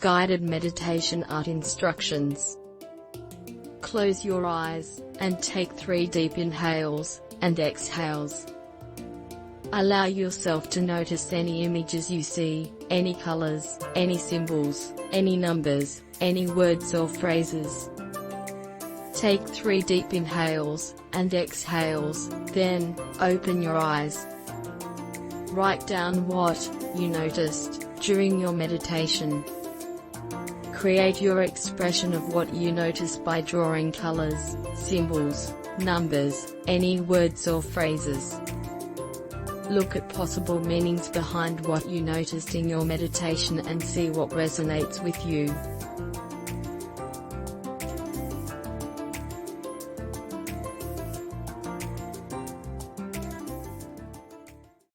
Guided meditation art instructions. Close your eyes, and take 3 deep inhales, and exhales. Allow yourself to notice any images you see, any colors, any symbols, any numbers, any words or phrases. Take 3 deep inhales, and exhales, then, open your eyes. Write down what you noticed during your meditation. Create your expression of what you noticed by drawing colors, symbols, numbers, any words or phrases. Look at possible meanings behind what you noticed in your meditation and see what resonates with you.